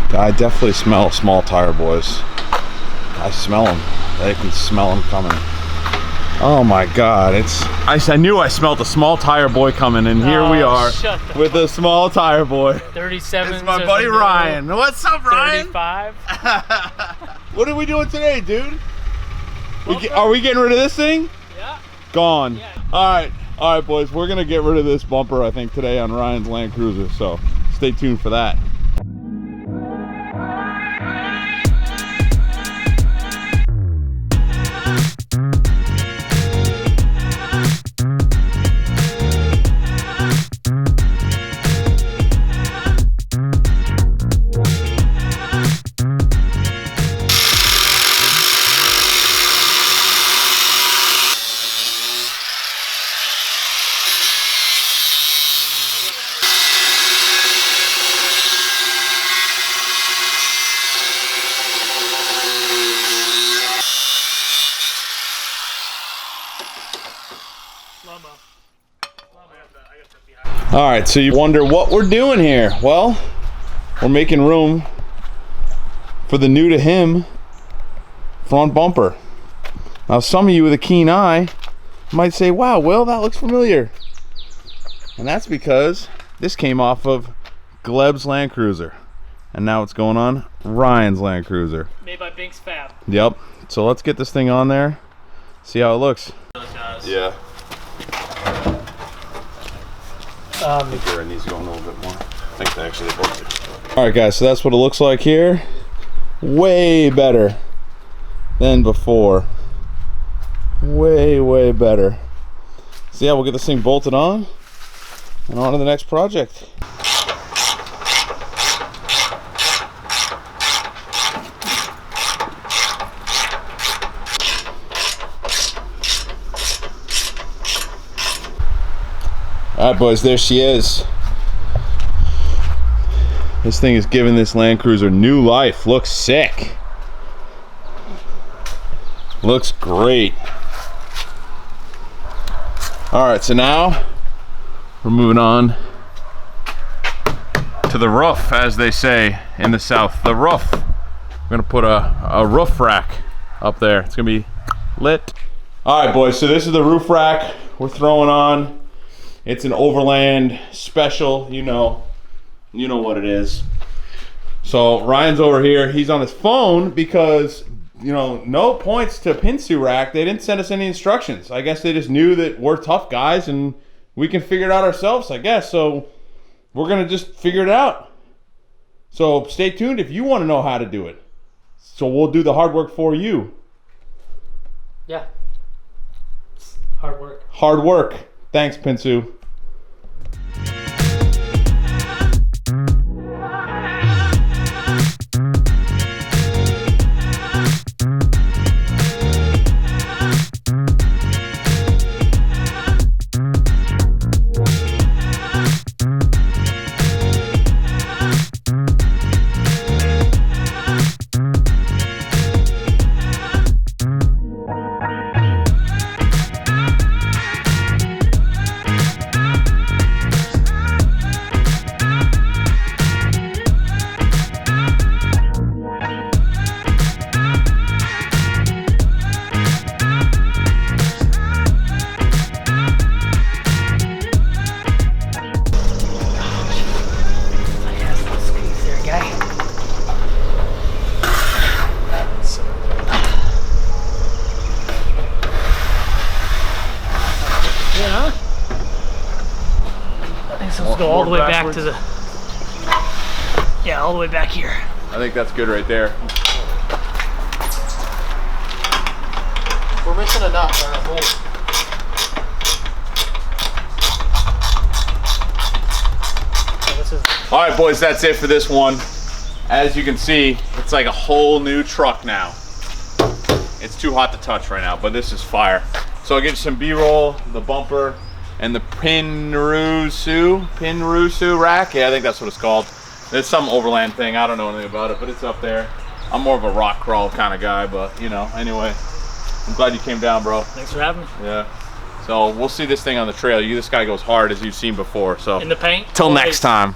I definitely smell small tire boys. I smell them. They can smell them coming. Oh my God! I knew I smelled a small tire boy coming, and here we are with a small tire boy. 37. It's my buddy Ryan. What's up, Ryan? 35. What are we doing today, dude? Are we getting rid of this thing? Yeah. Gone. Yeah. All right, boys. We're gonna get rid of this bumper, I think, today on Ryan's Land Cruiser. So stay tuned for that. All right, so you wonder what we're doing here. Well, we're making room for the new to him front bumper. Now, some of you with a keen eye might say, wow, Will, that looks familiar. And that's because this came off of Gleb's Land Cruiser. And now it's going on Ryan's Land Cruiser. Made by Binks Fab. Yep. So let's get this thing on there, see how it looks. Yeah. I think your end needs to go in a little bit more. I think they actually both do. Alright guys, so that's what it looks like here. Way better than before. Way better. So yeah, we'll get this thing bolted on and on to the next project. Alright boys, there she is. This thing is giving this Land Cruiser new life. Looks sick. Looks great. Alright, so now we're moving on to the roof, as they say in the South. The roof. We're gonna put a roof rack up there. It's gonna be lit. Alright boys, so this is the roof rack we're throwing on. It's an Overland special, you know what it is. So Ryan's over here, he's on his phone because, you know, no points to Prinsu rack. They didn't send us any instructions. I guess they just knew that we're tough guys and we can figure it out ourselves, I guess. So we're gonna just figure it out. So stay tuned if you want to know how to do it. So we'll do the hard work for you. Yeah. Hard work. Hard work. Thanks, Prinsu. Go all the way back to the, yeah, all the way back here. I think that's good right there. We're missing a nut on our bolt. All right, boys, that's it for this one. As you can see, it's like a whole new truck now. It's too hot to touch right now, but this is fire. So I'll get you some B-roll, the bumper, and the Prinsu rack. Yeah, I think that's what it's called. It's some Overland thing. I don't know anything about it, but it's up there. I'm more of a rock crawl kind of guy, but you know, anyway. I'm glad you came down, bro. Thanks for having me. Yeah. So we'll see this thing on the trail. This guy goes hard, as you've seen before. So in the paint. Till next time.